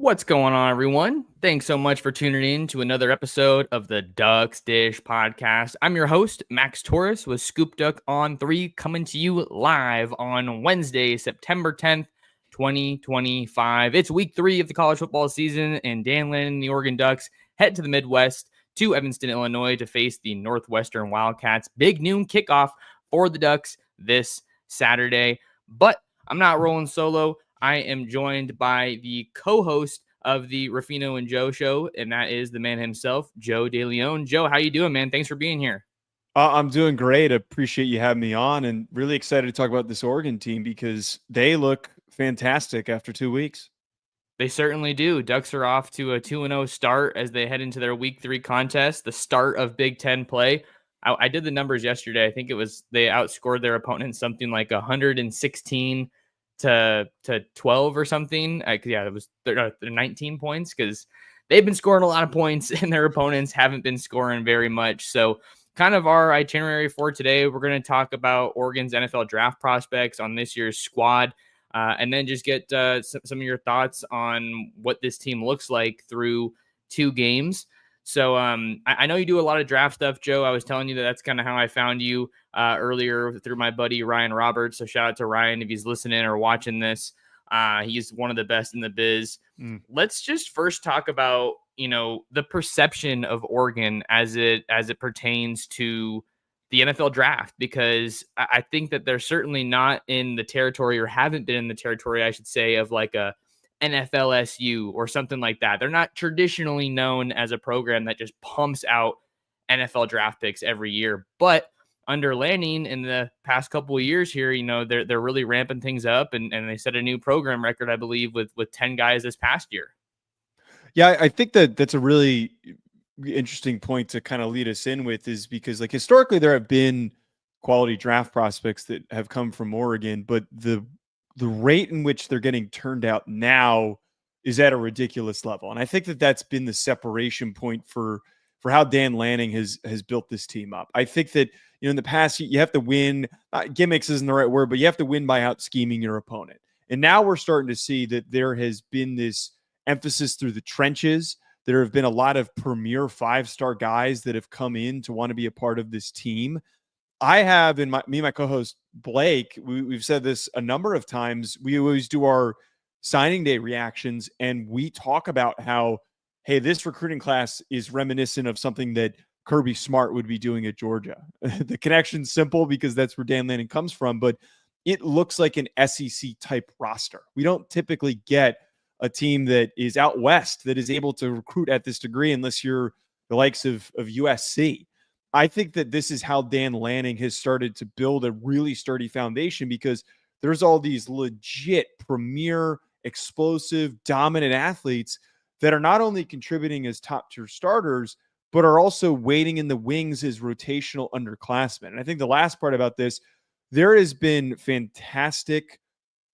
What's going on, everyone? Thanks so much for tuning in to another episode of the Ducks Dish podcast. I'm your host, Max Torres, with Scoop Duck on 3, coming to you live on Wednesday, September 10th, 2025. It's week 3 of the college football season, and Dan Lannon and the Oregon Ducks head to the Midwest to Evanston, Illinois to face the Northwestern Wildcats. Big noon kickoff for the Ducks this Saturday. But I'm not rolling solo. I am joined by the co-host of the Ruffino and Joe Show, and that is the man himself, Joe DeLeone. Joe, how you doing, man? Thanks for being here. I'm doing great. Appreciate you having me on, and really excited to talk about this Oregon team because they look fantastic after 2 weeks. They certainly do. Ducks are off to a 2-0 start as they head into their week 3 contest, the start of Big Ten play. I did the numbers yesterday. I think it was they outscored their opponent something like 116 to 12 or something. It was 19 points because they've been scoring a lot of points and their opponents haven't been scoring very much. So kind of our itinerary for today, we're going to talk about Oregon's NFL draft prospects on this year's squad, and then just get some of your thoughts on what this team looks like through 2 games. So I know you do a lot of draft stuff, Joe. I was telling you that's kind of how I found you earlier through my buddy Ryan Roberts. So shout out to Ryan if he's listening or watching this. He's one of the best in the biz. Let's just first talk about, the perception of Oregon as it pertains to the NFL draft, because I think that they're certainly not in the territory, or haven't been in the territory, I should say, of like a NFLSU or something like that. They're not traditionally known as a program that just pumps out NFL draft picks every year. But under Lanning in the past couple of years here, they're really ramping things up, and they set a new program record, I believe, with 10 guys this past year. Yeah, I think that's a really interesting point to kind of lead us in with, is because like historically there have been quality draft prospects that have come from Oregon, but the rate in which they're getting turned out now is at a ridiculous level. And I think that's been the separation point for how Dan Lanning has built this team up. I think that, in the past, you have to win. Gimmicks isn't the right word, but you have to win by out scheming your opponent. And now we're starting to see that there has been this emphasis through the trenches. There have been a lot of premier 5-star guys that have come in to want to be a part of this team. I have, and my co-host Blake, we've said this a number of times. We always do our signing day reactions, and we talk about how, hey, this recruiting class is reminiscent of something that Kirby Smart would be doing at Georgia. The connection's simple because that's where Dan Lanning comes from, but it looks like an SEC type roster. We don't typically get a team that is out west that is able to recruit at this degree unless you're the likes of USC. I think that this is how Dan Lanning has started to build a really sturdy foundation, because there's all these legit premier, explosive, dominant athletes that are not only contributing as top tier starters, but are also waiting in the wings as rotational underclassmen. And I think the last part about this, there has been fantastic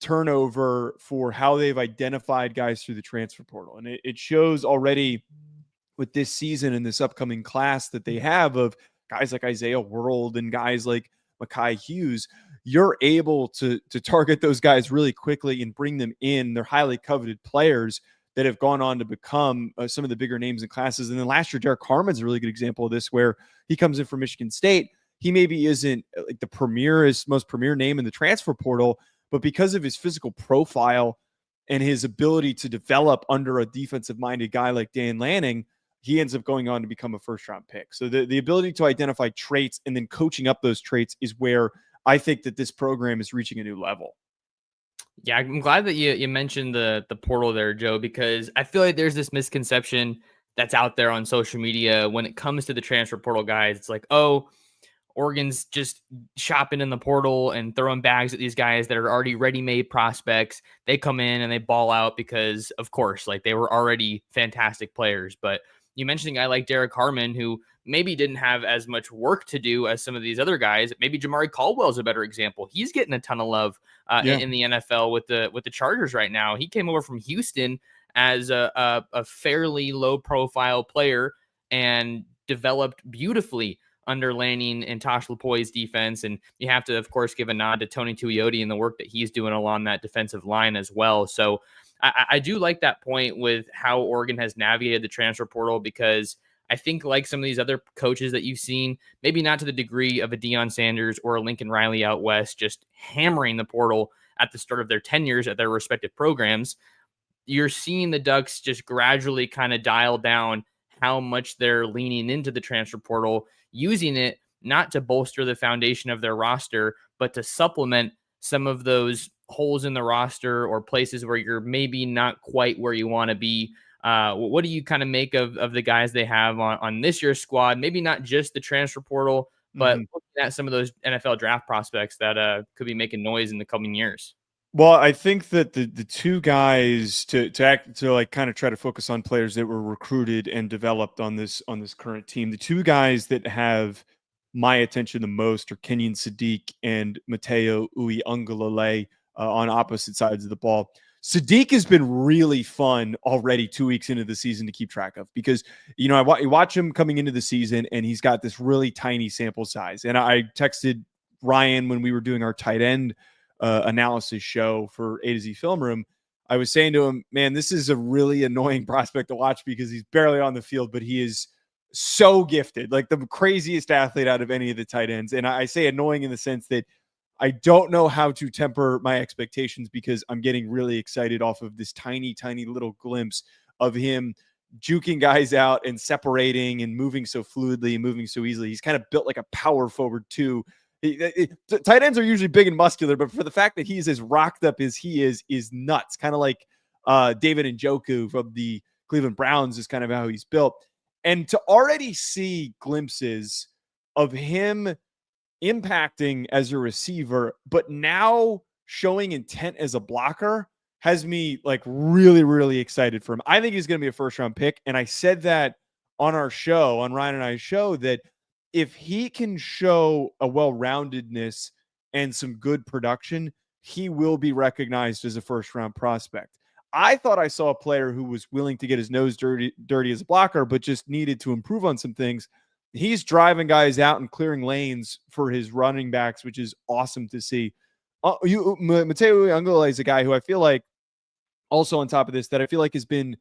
turnover for how they've identified guys through the transfer portal. And it shows already with this season and this upcoming class that they have of guys like Isaiah World and guys like Mekhi Hughes. You're able to target those guys really quickly and bring them in. They're highly coveted players that have gone on to become some of the bigger names in classes. And then last year, Derek Harmon's a really good example of this, where he comes in from Michigan State. He maybe isn't like the most premier name in the transfer portal, but because of his physical profile and his ability to develop under a defensive-minded guy like Dan Lanning, he ends up going on to become a first-round pick. So the ability to identify traits and then coaching up those traits is where I think that this program is reaching a new level. Yeah, I'm glad that you mentioned the portal there, Joe, because I feel like there's this misconception that's out there on social media when it comes to the transfer portal guys. It's like, oh, Oregon's just shopping in the portal and throwing bags at these guys that are already ready-made prospects. They come in and they ball out because, of course, like they were already fantastic players. But you mentioned a guy like Derek Harmon, who maybe didn't have as much work to do as some of these other guys. Maybe Jamari Caldwell's a better example. He's getting a ton of love in the NFL with the Chargers right now. He came over from Houston as a fairly low-profile player and developed beautifully under Lanning and Tosh Lapoi's defense. And you have to, of course, give a nod to Tony Tuioti and the work that he's doing along that defensive line as well. So I do like that point with how Oregon has navigated the transfer portal, because I think like some of these other coaches that you've seen, maybe not to the degree of a Deion Sanders or a Lincoln Riley out west, just hammering the portal at the start of their tenures at their respective programs. You're seeing the Ducks just gradually kind of dial down how much they're leaning into the transfer portal, using it not to bolster the foundation of their roster, but to supplement some of those holes in the roster or places where you're maybe not quite where you want to be. What do you kind of make of the guys they have on this year's squad? Maybe not just the transfer portal, but Mhm. looking at some of those NFL draft prospects that could be making noise in the coming years. Well, I think that the two guys to like kind of try to focus on players that were recruited and developed on this current team. The two guys that have my attention the most are Kenyon Sadiq and Mateo Uiagalelei on opposite sides of the ball. Sadiq has been really fun already 2 weeks into the season to keep track of, because you watch him coming into the season and he's got this really tiny sample size. And I texted Ryan when we were doing our tight end analysis show for A to Z Film Room. I was saying to him, man, this is a really annoying prospect to watch because he's barely on the field, but he is so gifted, like the craziest athlete out of any of the tight ends. And I say annoying in the sense that I don't know how to temper my expectations, because I'm getting really excited off of this tiny, tiny little glimpse of him juking guys out and separating and moving so fluidly and moving so easily. He's kind of built like a power forward too. Tight ends are usually big and muscular, but for the fact that he's as rocked up as he is nuts. Kind of like David Njoku from the Cleveland Browns is kind of how he's built. And to already see glimpses of him impacting as a receiver, but now showing intent as a blocker, has me like really, really excited for him. I think he's going to be a first round pick. And I said that on our show, on Ryan and I's show, that if he can show a well-roundedness and some good production, he will be recognized as a first-round prospect. I thought I saw a player who was willing to get his nose dirty as a blocker, but just needed to improve on some things. He's driving guys out and clearing lanes for his running backs, which is awesome to see. Mateo Uiagalelei is a guy who I feel like, also on top of this, that I feel like has been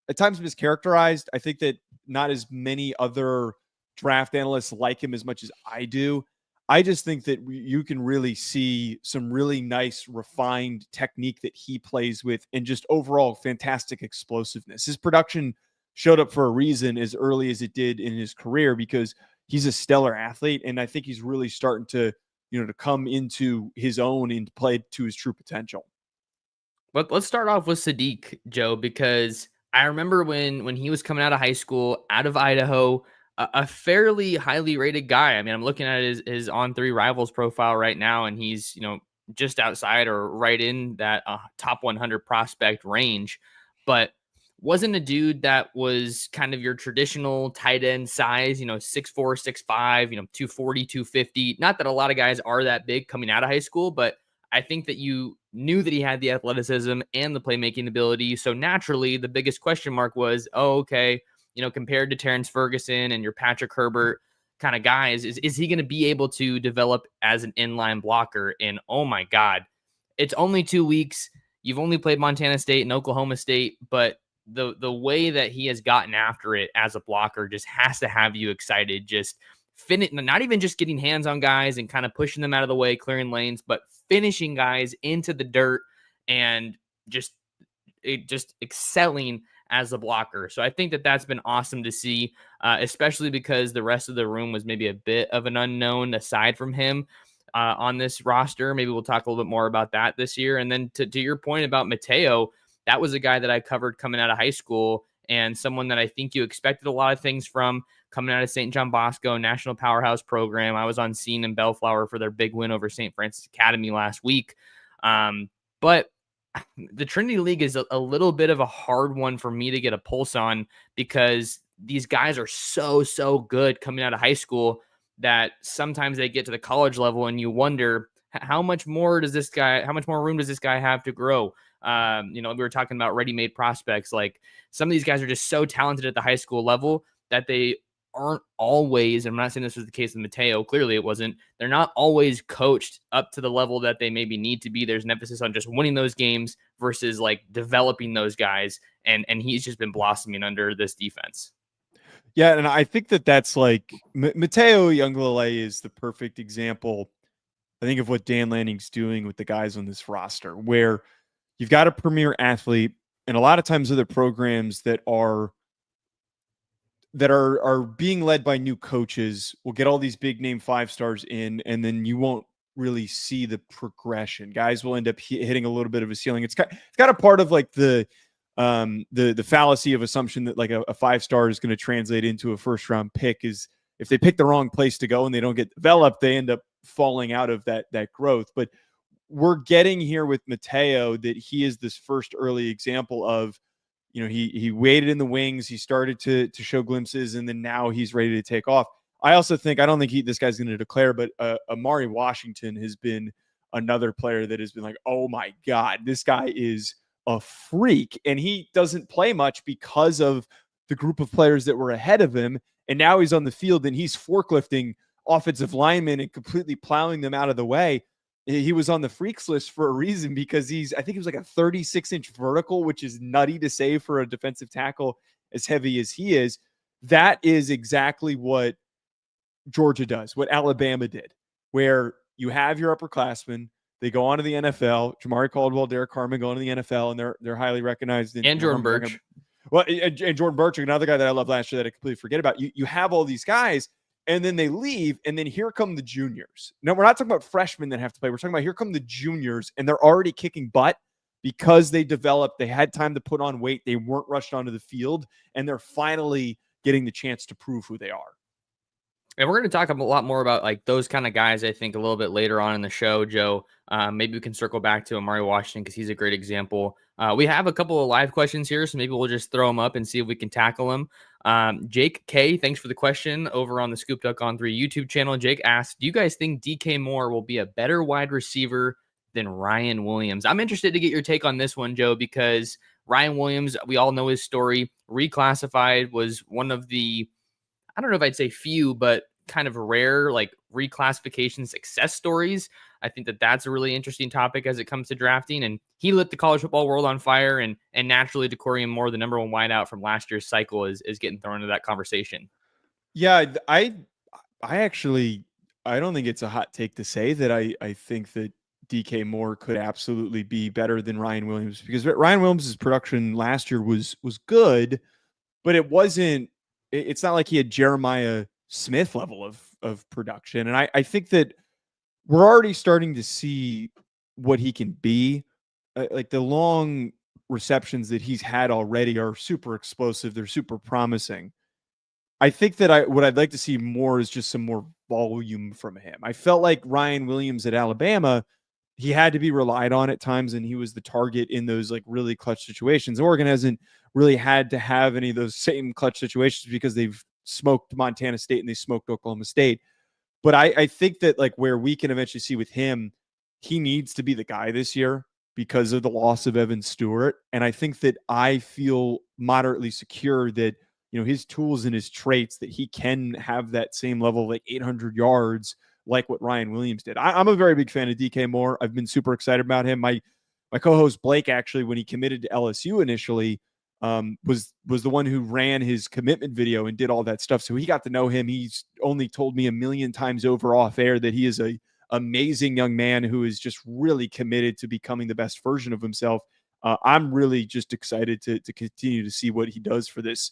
at times mischaracterized. I think that not as many other draft analysts like him as much as I do. I just think that you can really see some really nice, refined technique that he plays with, and just overall fantastic explosiveness. His production showed up for a reason as early as it did in his career, because he's a stellar athlete, and I think he's really starting to, to come into his own and play to his true potential. But let's start off with Sadiq, Joe, because I remember when he was coming out of high school, out of Idaho, a fairly highly rated guy. I mean, I'm looking at his On Three Rivals profile right now, and he's just outside or right in that top 100 prospect range, but wasn't a dude that was kind of your traditional tight end size, 6'4", 6'5", 240, 250. Not that a lot of guys are that big coming out of high school, but I think that you knew that he had the athleticism and the playmaking ability. So naturally, the biggest question mark was, oh, okay, compared to Terrence Ferguson and your Patrick Herbert kind of guys, is he going to be able to develop as an inline blocker? And oh my God, it's only 2 weeks. You've only played Montana State and Oklahoma State, but the way that he has gotten after it as a blocker just has to have you excited. Just not even just getting hands on guys and kind of pushing them out of the way, clearing lanes, but finishing guys into the dirt and just excelling as a blocker. So I think that that's been awesome to see, especially because the rest of the room was maybe a bit of an unknown aside from him on this roster. Maybe we'll talk a little bit more about that this year. And then to your point about Mateo, that was a guy that I covered coming out of high school, and someone that I think you expected a lot of things from coming out of St. John Bosco, National Powerhouse program. I was on scene in Bellflower for their big win over St. Francis Academy last week. But the Trinity League is a little bit of a hard one for me to get a pulse on, because these guys are so good coming out of high school that sometimes they get to the college level and you wonder how much more room does this guy have to grow? We were talking about ready-made prospects. Like, some of these guys are just so talented at the high school level that they aren't always, I'm not saying this was the case with Mateo, clearly it wasn't, they're not always coached up to the level that they maybe need to be. There's an emphasis on just winning those games versus like developing those guys. And he's just been blossoming under this defense. Yeah, and I think that's like Mateo Younglele is the perfect example, I think, of what Dan Lanning's doing with the guys on this roster, where you've got a premier athlete, and a lot of times other programs that are being led by new coaches will get all these big name 5-stars in, and then you won't really see the progression. Guys will end up hitting a little bit of a ceiling. It's kind of part of like the fallacy of assumption that like a 5-star is going to translate into a first round pick. Is if they pick the wrong place to go and they don't get developed, they end up falling out of that growth. But we're getting here with Mateo that he is this first early example of, he waited in the wings, he started to show glimpses, and then now he's ready to take off. I don't think this guy's going to declare, but Amari Washington has been another player that has been like, oh my God, this guy is a freak. And he doesn't play much because of the group of players that were ahead of him. And now he's on the field and he's forklifting offensive linemen and completely plowing them out of the way. He was on the freaks list for a reason, because I think he was like a 36-inch vertical, which is nutty to say for a defensive tackle as heavy as he is. That is exactly what Georgia does, what Alabama did, where you have your upperclassmen, they go on to the NFL. Jamari Caldwell, Derek Carman go on to the NFL, and they're highly recognized. And Jordan Birch. And Jordan Birch, another guy that I loved last year that I completely forget about. You have all these guys, and then they leave, and then here come the juniors. No, we're not talking about freshmen that have to play. We're talking about here come the juniors, and they're already kicking butt because they developed. They had time to put on weight. They weren't rushed onto the field, and they're finally getting the chance to prove who they are. And we're going to talk a lot more about like those kind of guys, I think, a little bit later on in the show, Joe. Maybe we can circle back to Amari Washington because he's a great example. We have a couple of live questions here, so maybe we'll just throw them up and see if we can tackle them. Jake K, thanks for the question over on the Scoop Duck on 3 YouTube channel. Jake asked, do you guys think DK Moore will be a better wide receiver than Ryan Williams? I'm interested to get your take on this one, Joe, because Ryan Williams, we all know his story. Reclassified, was one of the, I don't know if I'd say few, but kind of rare like reclassification success stories. I think that's a really interesting topic as it comes to drafting, and he lit the college football world on fire, and naturally Decorium Moore, the number one wideout from last year's cycle, is getting thrown into that conversation. Yeah, I actually, I don't think it's a hot take to say that I think that DK Moore could absolutely be better than Ryan Williams, because Ryan Williams' production last year was good, but it's not like he had Jeremiah Smith level of production. And I think that we're already starting to see what he can be. Like the long receptions that he's had already are super explosive. They're super promising. I think that what I'd like to see more is just some more volume from him. I felt like Ryan Williams at Alabama, he had to be relied on at times, and he was the target in those like really clutch situations. Oregon hasn't really had to have any of those same clutch situations because they've smoked Montana State and they smoked Oklahoma State. But I think that like where we can eventually see with him, he needs to be the guy this year because of the loss of Evan Stewart. And I think that I feel moderately secure that, his tools and his traits, that he can have that same level, like 800 yards, like what Ryan Williams did. I'm a very big fan of DK Moore. I've been super excited about him. My co-host Blake, actually, when he committed to LSU initially, was the one who ran his commitment video and did all that stuff. So he got to know him. He's only told me a million times over off air that he is a amazing young man who is just really committed to becoming the best version of himself. I'm really just excited to continue to see what he does for this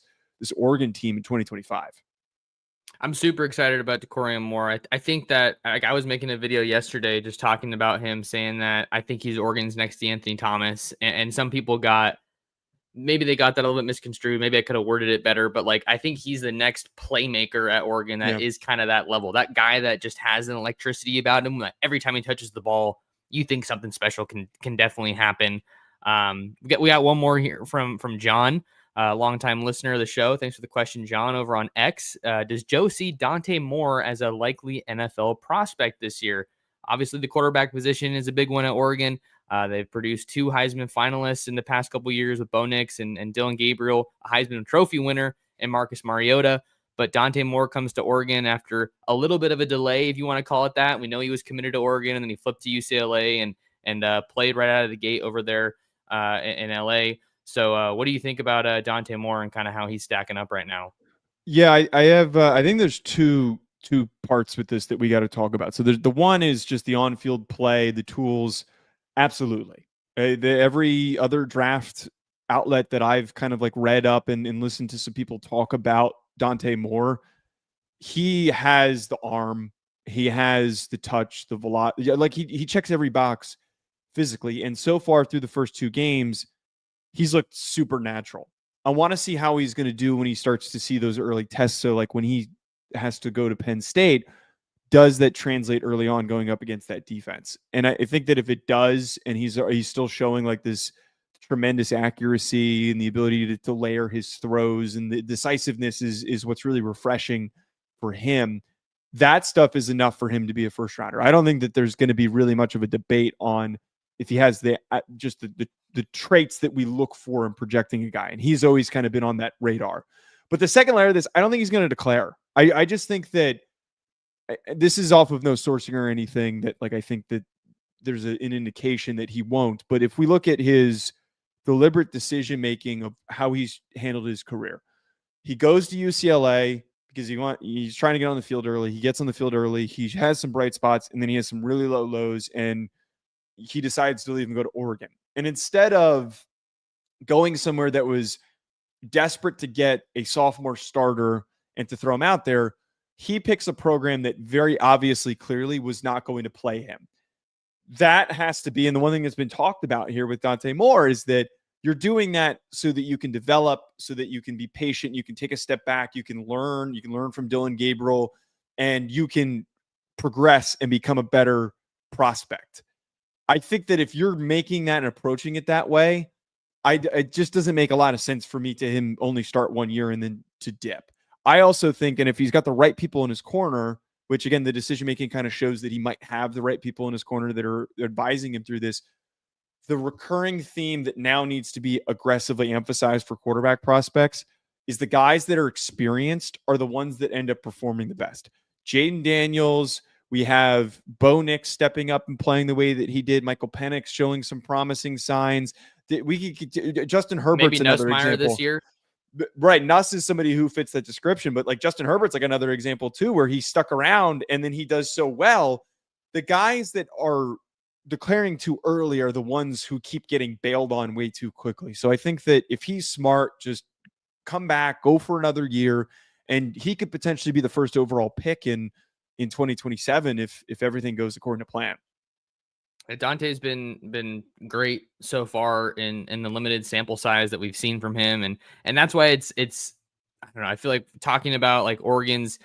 Oregon team in 2025. I'm super excited about Decorium Moore. I think that I was making a video yesterday just talking about him, saying that I think he's Oregon's next Anthony Thomas. And some people maybe they got that a little bit misconstrued. Maybe I could have worded it better, but like, I think he's the next playmaker at Oregon that is kind of that level. That guy that just has an electricity about him. That every time he touches the ball, you think something special can definitely happen. We got one more here from John, longtime listener of the show. Thanks for the question, John, over on X. Does Joe see Dante Moore as a likely NFL prospect this year? Obviously, the quarterback position is a big one at Oregon. They've produced 2 Heisman finalists in the past couple years with Bo Nix and Dylan Gabriel, a Heisman Trophy winner, and Marcus Mariota. But Dante Moore comes to Oregon after a little bit of a delay, if you want to call it that. We know he was committed to Oregon, and then he flipped to UCLA and played right out of the gate over there in LA. So what do you think about Dante Moore and kind of how he's stacking up right now? Yeah, I have. I think there's two parts with this that we got to talk about. So there's the one is just the on-field play, the tools. Absolutely, every other draft outlet that I've kind of like read up and listened to some people talk about Dante Moore, he has the arm, he has the touch, the velocity. Like he checks every box physically, and so far through the first 2 games, he's looked supernatural. I want to see how he's going to do when he starts to see those early tests. So, like when he has to go to Penn State, does that translate early on going up against that defense? And I think that if it does, and he's still showing like this tremendous accuracy and the ability to layer his throws and the decisiveness is what's really refreshing for him. That stuff is enough for him to be a first rounder. I don't think that there's going to be really much of a debate on if he has just the traits that we look for in projecting a guy. And he's always kind of been on that radar. But the second layer of this, I don't think he's going to declare. I just think that this is off of no sourcing or anything that like, I think that there's an indication that he won't. But if we look at his deliberate decision-making of how he's handled his career, he goes to UCLA because he's trying to get on the field early. He gets on the field early. He has some bright spots, and then he has some really low lows, and he decides to leave and go to Oregon. And instead of going somewhere that was desperate to get a sophomore starter and to throw him out there, he picks a program that very obviously, clearly was not going to play him. That has to be, and the one thing that's been talked about here with Dante Moore is that you're doing that so that you can develop, so that you can be patient, you can take a step back, you can learn from Dylan Gabriel, and you can progress and become a better prospect. I think that if you're making that and approaching it that way, it just doesn't make a lot of sense for me to him only start 1 year and then to dip. I also think, and if he's got the right people in his corner, which again, the decision-making kind of shows that he might have the right people in his corner that are advising him through this. The recurring theme that now needs to be aggressively emphasized for quarterback prospects is the guys that are experienced are the ones that end up performing the best. Jaden Daniels, we have Bo Nix stepping up and playing the way that he did. Michael Penix showing some promising signs. Justin Herbert's Maybe another Nussmeier example. this year. Right. Nuss is somebody who fits that description, but like Justin Herbert's like another example too, where he stuck around and then he does so well. The guys that are declaring too early are the ones who keep getting bailed on way too quickly. So I think that if he's smart, just come back, go for another year, and he could potentially be the first overall pick in 2027 if everything goes according to plan. Dante's been great so far in the limited sample size that we've seen from him, and that's why it's I don't know. I feel like talking about like Oregon's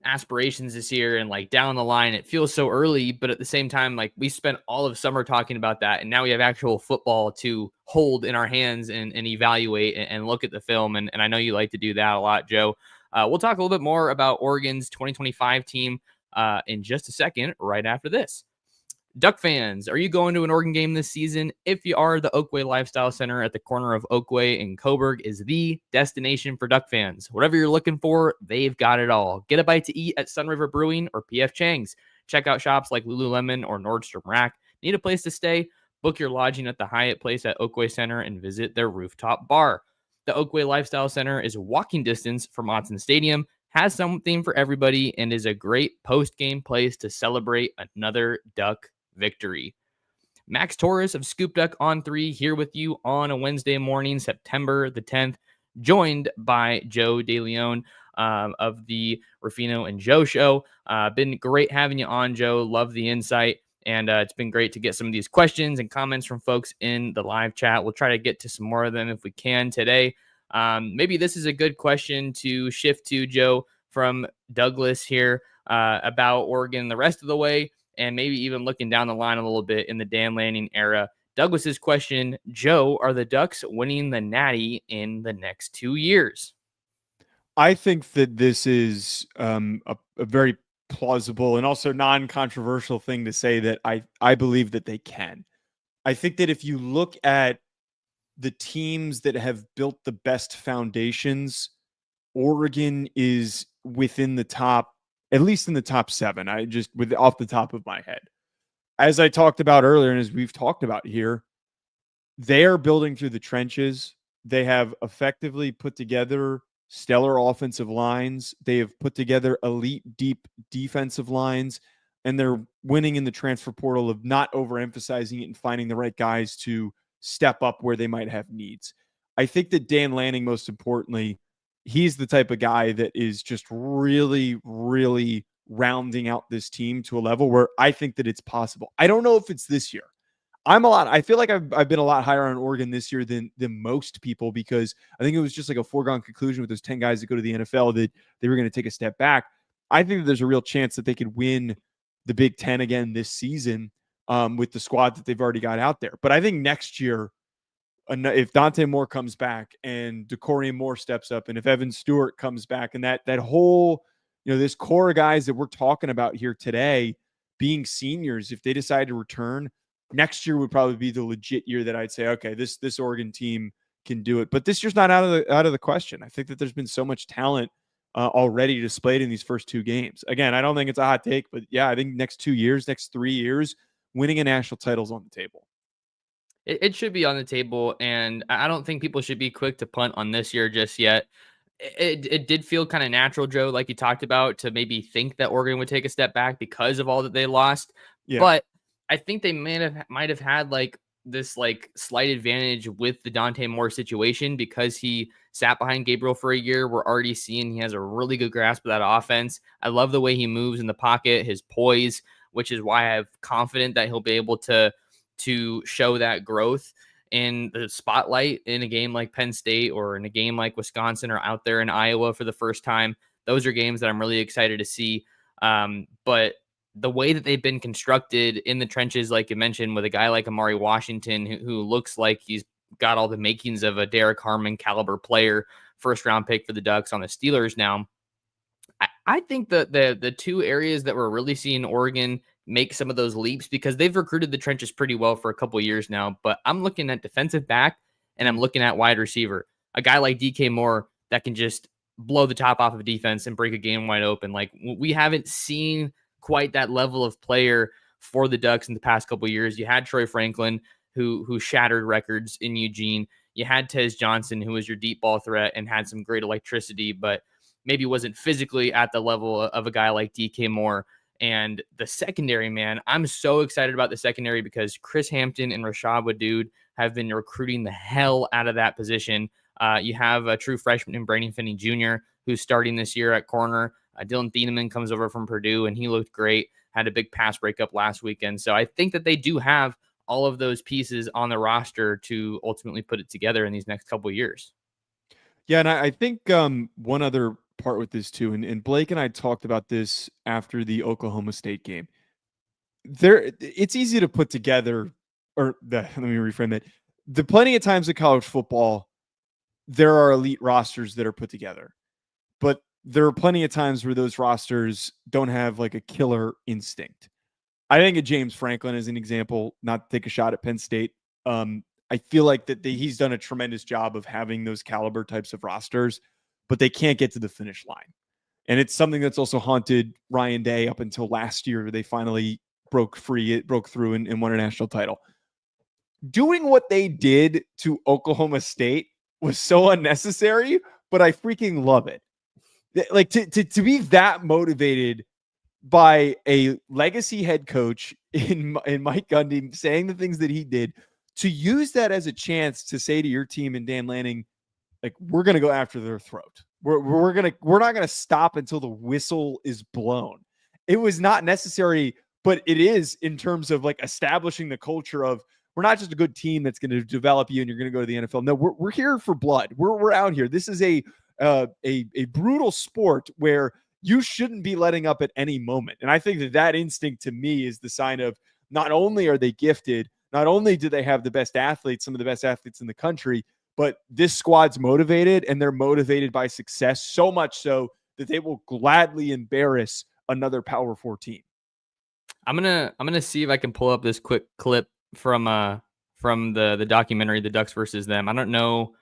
aspirations this year and like down the line, it feels so early, but at the same time, like we spent all of summer talking about that, and now we have actual football to hold in our hands and evaluate and look at the film, and I know you like to do that a lot, Joe. We'll talk a little bit more about Oregon's 2025 team in just a second, right after this. Duck fans, are you going to an Oregon game this season? If you are, the Oakway Lifestyle Center at the corner of Oakway and Coburg is the destination for Duck fans. Whatever you're looking for, they've got it all. Get a bite to eat at Sun River Brewing or PF Chang's. Check out shops like Lululemon or Nordstrom Rack. Need a place to stay? Book your lodging at the Hyatt Place at Oakway Center and visit their rooftop bar. The Oakway Lifestyle Center is walking distance from Autzen Stadium, has something for everybody, and is a great post-game place to celebrate another Duck victory. Max Torres of Scoop Duck on 3 here with you on a Wednesday morning, September the 10th, joined by Joe DeLeone of the Ruffino and Joe Show. Been great having you on, Joe. Love the insight. And it's been great to get some of these questions and comments from folks in the live chat. We'll try to get to some more of them if we can today. Maybe this is a good question to shift to, Joe, from Douglas here about Oregon the rest of the way, and maybe even looking down the line a little bit in the Dan Lanning era. Douglas's question, Joe, are the Ducks winning the Natty in the next 2 years? I think that this is a very plausible and also non-controversial thing to say that I believe that they can. I think that if you look at the teams that have built the best foundations, Oregon is within the top, at least in the top 7. I just with off the top of my head. As I talked about earlier, and as we've talked about here, they are building through the trenches. They have effectively put together stellar offensive lines. They have put together elite deep defensive lines, and they're winning in the transfer portal of not overemphasizing it and finding the right guys to step up where they might have needs. I think that Dan Lanning, most importantly, he's the type of guy that is just really, really rounding out this team to a level where I think that it's possible. I don't know if it's this year. I feel like I've been a lot higher on Oregon this year than most people, because I think it was just like a foregone conclusion with those 10 guys that go to the NFL that they were going to take a step back. I think that there's a real chance that they could win the Big Ten again this season with the squad that they've already got out there. But I think next year, if Dante Moore comes back and Decorian Moore steps up, and if Evan Stewart comes back, and that whole, this core of guys that we're talking about here today being seniors, if they decide to return, next year would probably be the legit year that I'd say, okay, this Oregon team can do it. But this year's not out of the question. I think that there's been so much talent already displayed in these first 2 games. Again, I don't think it's a hot take, but yeah, I think next 3 years, winning a national title is on the table. It should be on the table, and I don't think people should be quick to punt on this year just yet. It did feel kind of natural, Joe, like you talked about, to maybe think that Oregon would take a step back because of all that they lost. Yeah. But I think they might have had like this like slight advantage with the Dante Moore situation because he sat behind Gabriel for a year. We're already seeing he has a really good grasp of that offense. I love the way he moves in the pocket, his poise, which is why I'm confident that he'll be able to show that growth in the spotlight in a game like Penn State or in a game like Wisconsin or out there in Iowa for the first time. Those are games that I'm really excited to see. But the way that they've been constructed in the trenches, like you mentioned, with a guy like Amari Washington, who looks like he's got all the makings of a Derek Harmon caliber player, first round pick for the Ducks on the Steelers now. I think that the 2 areas that we're really seeing Oregon make some of those leaps, because they've recruited the trenches pretty well for a couple of years now, but I'm looking at defensive back and I'm looking at wide receiver. A guy like DK Moore that can just blow the top off of defense and break a game wide open. Like, we haven't seen quite that level of player for the Ducks in the past couple of years. You had Troy Franklin, who shattered records in Eugene. You had Tez Johnson, who was your deep ball threat and had some great electricity, but maybe wasn't physically at the level of a guy like DK Moore. And the secondary, man, I'm so excited about the secondary because Chris Hampton and Rashad Wadood have been recruiting the hell out of that position. You have a true freshman in Brandon Finney Jr., who's starting this year at corner. Dylan Thieneman comes over from Purdue, and he looked great, had a big pass breakup last weekend. So I think that they do have all of those pieces on the roster to ultimately put it together in these next couple of years. Yeah, and I think one other part with this too, and Blake and I talked about this after the Oklahoma State game. It's easy to put together, let me reframe it. The plenty of times in college football, there are elite rosters that are put together, but there are plenty of times where those rosters don't have like a killer instinct. I think of James Franklin as an example, not to take a shot at Penn State. I feel like that he's done a tremendous job of having those caliber types of rosters, but they can't get to the finish line. And it's something that's also haunted Ryan Day up until last year. They finally broke through and won a national title. Doing what they did to Oklahoma State was so unnecessary, but I freaking love it. Like to be that motivated by a legacy head coach in Mike Gundy saying the things that he did, to use that as a chance to say to your team and Dan Lanning, like, we're going to go after their throat. We're not going to stop until the whistle is blown. It was not necessary, but it is in terms of like establishing the culture of, we're not just a good team that's going to develop you and you're going to go to the NFL. No, we're here for blood. We're out here. This is a brutal sport where you shouldn't be letting up at any moment. And I think that instinct to me is the sign of, not only are they gifted, not only do they have the best athletes, some of the best athletes in the country, but this squad's motivated, and they're motivated by success, so much so that they will gladly embarrass another Power 4 team. I'm gonna see if I can pull up this quick clip from the documentary, The Ducks versus Them. I don't know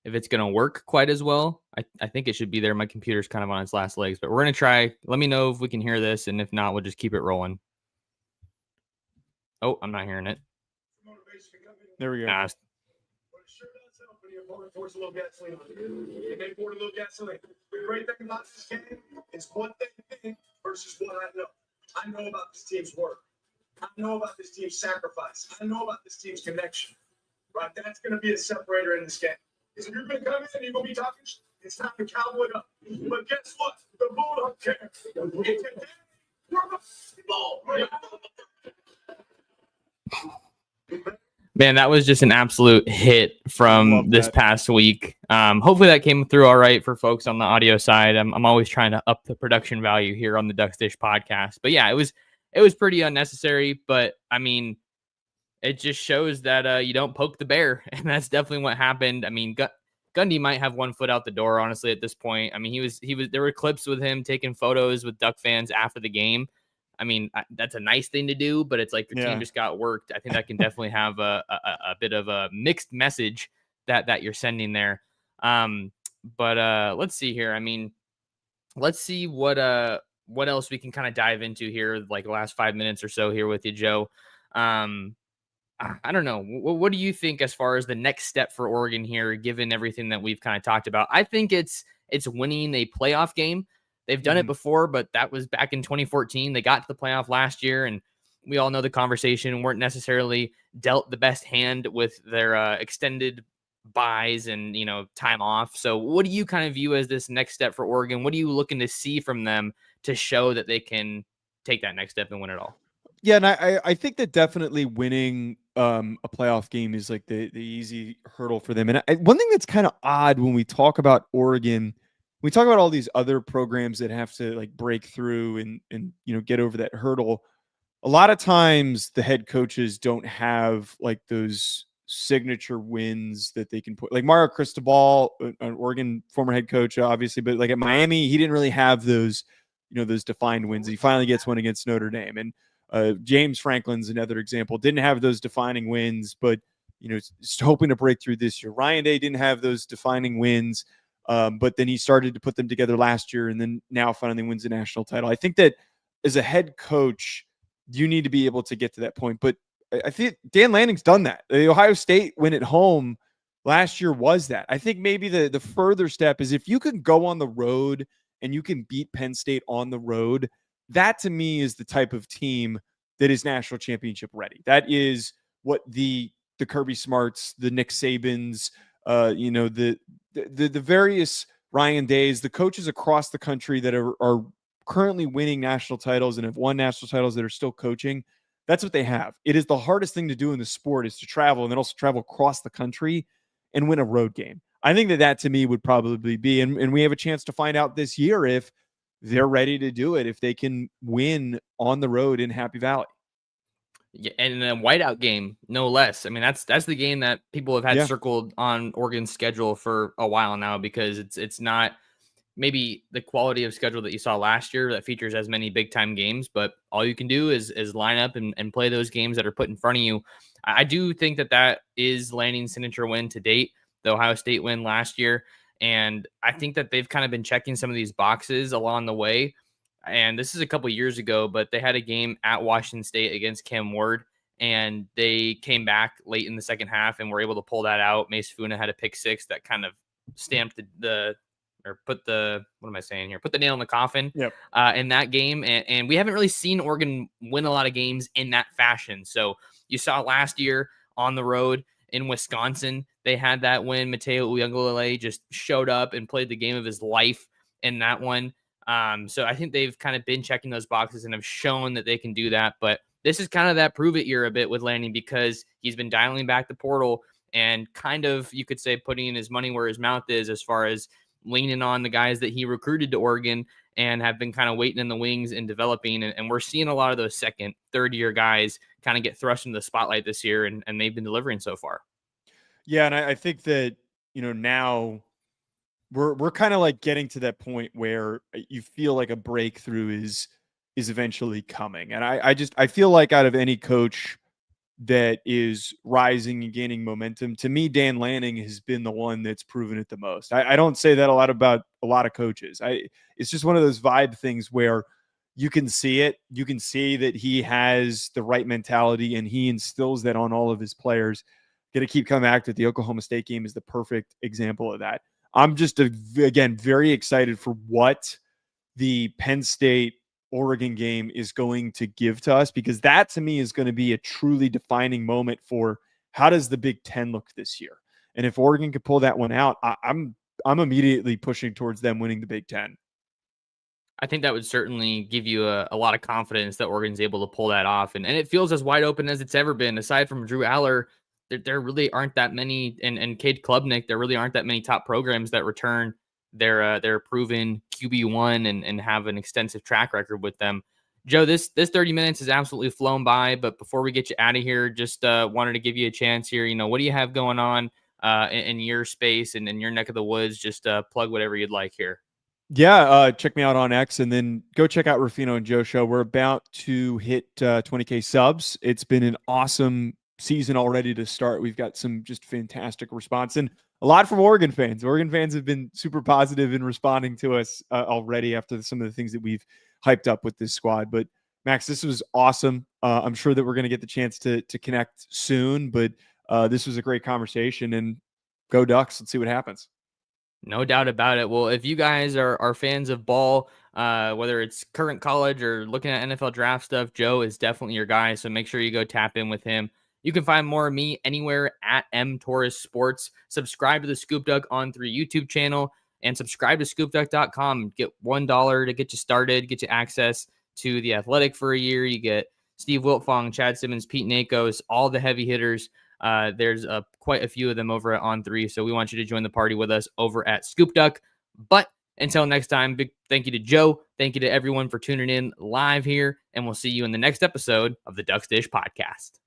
if it's going to work quite as well. I think it should be there. My computer's kind of on its last legs, but we're going to try. Let me know if we can hear this, and if not, we'll just keep it rolling. Oh, I'm not hearing it. There we go. Nah, Force a little gasoline on it. They poured a little gasoline. The great thing about this game is what they think versus what I know. I know about this team's work. I know about this team's sacrifice. I know about this team's connection. Right? That's going to be a separator in this game. Because if you're going to come in and you're going to be talking, it's time to cowboy up. But guess what? The bull don't care. man, that was just an absolute hit from this past week. Hopefully that came through all right for folks on the audio side. I'm always trying to up the production value here on the Ducks Dish podcast. But yeah, it was pretty unnecessary. But I mean, it just shows that you don't poke the bear, and that's definitely what happened. I mean, Gundy might have one foot out the door, honestly, at this point. I mean, he was. There were clips with him taking photos with Duck fans after the game. I mean, that's a nice thing to do, but it's like your team just got worked. I think that can definitely have a bit of a mixed message that you're sending there. But let's see here. I mean, let's see what else we can kind of dive into here, like the last 5 minutes or so here with you, Joe. I don't know. What do you think as far as the next step for Oregon here, given everything that we've kind of talked about? I think it's winning a playoff game. They've done it before, but that was back in 2014. They got to the playoff last year, and we all know the conversation. Weren't necessarily dealt the best hand with their extended buys and time off. So what do you kind of view as this next step for Oregon? What are you looking to see from them to show that they can take that next step and win it all? Yeah, and I think that definitely winning a playoff game is like the easy hurdle for them. And one thing that's kind of odd when we talk about Oregon, we talk about all these other programs that have to like break through and get over that hurdle. A lot of times the head coaches don't have like those signature wins that they can put, like Mario Cristobal, an Oregon former head coach, obviously, but like at Miami, he didn't really have those, those defined wins. He finally gets one against Notre Dame. And James Franklin's another example. Didn't have those defining wins, but just hoping to break through this year. Ryan Day didn't have those defining wins, but then he started to put them together last year, and then now finally wins the national title. I think that as a head coach, you need to be able to get to that point. But I think Dan Lanning's done that. The Ohio State win at home last year was that. I think maybe the further step is if you can go on the road and you can beat Penn State on the road. That to me is the type of team that is national championship ready. That is what the Kirby Smarts, the Nick Sabans, the various Ryan Days, the coaches across the country that are currently winning national titles and have won national titles that are still coaching. That's what they have. It is the hardest thing to do in the sport is to travel and then also travel across the country and win a road game. I think that to me would probably be, and we have a chance to find out this year if they're ready to do it, if they can win on the road in Happy Valley. Yeah, and a whiteout game, no less. I mean, that's the game that people have had circled on Oregon's schedule for a while now, because it's not maybe the quality of schedule that you saw last year that features as many big time games, but all you can do is line up and play those games that are put in front of you. I do think that is Lanning's signature win to date, the Ohio State win last year. And I think that they've kind of been checking some of these boxes along the way. And this is a couple years ago, but they had a game at Washington State against Cam Ward, and they came back late in the second half and were able to pull that out. Mace Funa had a pick six that kind of stamped put the nail in the coffin in that game. And we haven't really seen Oregon win a lot of games in that fashion. So you saw last year on the road in Wisconsin, they had that win. Mateo Uiagalelei just showed up and played the game of his life in that one. So I think they've kind of been checking those boxes and have shown that they can do that. But this is kind of that prove it year a bit with Lanning, because he's been dialing back the portal and kind of, you could say, putting his money where his mouth is as far as leaning on the guys that he recruited to Oregon and have been kind of waiting in the wings and developing. And we're seeing a lot of those second, third year guys kind of get thrust into the spotlight this year, and they've been delivering so far. Yeah. And I think that, now we're kind of like getting to that point where you feel like a breakthrough is eventually coming. And I feel like out of any coach that is rising and gaining momentum. To me, Dan Lanning has been the one that's proven it the most. I don't say that a lot about a lot of coaches. It's just one of those vibe things where you can see it. You can see that he has the right mentality and he instills that on all of his players. Going to keep coming back to the Oklahoma State game is the perfect example of that. I'm just, again, very excited for what the Penn State Oregon game is going to give to us, because that to me is going to be a truly defining moment for how does the Big Ten look this year. And if Oregon could pull that one out, I'm immediately pushing towards them winning the Big Ten. I think that would certainly give you a lot of confidence that Oregon's able to pull that off. And it feels as wide open as it's ever been. Aside from Drew Aller, there really aren't that many, and Cade Klubnik, there really aren't that many top programs that return their proven QB1 and have an extensive track record with them. Joe, this 30 minutes has absolutely flown by, but before we get you out of here, just wanted to give you a chance here. What do you have going on in your space and in your neck of the woods? Just plug whatever you'd like here. Yeah, check me out on X, and then go check out Ruffino and Joe Show. We're about to hit 20K subs. It's been an awesome season already to start. We've got some just fantastic response, and a lot from Oregon fans. Oregon fans have been super positive in responding to us already after some of the things that we've hyped up with this squad. But Max, this was awesome. I'm sure that we're going to get the chance to connect soon, but this was a great conversation, and go Ducks. Let's see what happens. No doubt about it. Well, if you guys are fans of ball, whether it's current college or looking at NFL draft stuff, Joe is definitely your guy. So make sure you go tap in with him. You can find more of me anywhere at Torres Sports. Subscribe to the Scoop Duck on 3 YouTube channel and subscribe to scoopduck.com. Get $1 to get you started, get you access to The Athletic for a year. You get Steve Wiltfong, Chad Simmons, Pete Nakos, all the heavy hitters. There's quite a few of them over at On3, so we want you to join the party with us over at Scoop Duck. But until next time, big thank you to Joe. Thank you to everyone for tuning in live here, and we'll see you in the next episode of the Ducks Dish Podcast.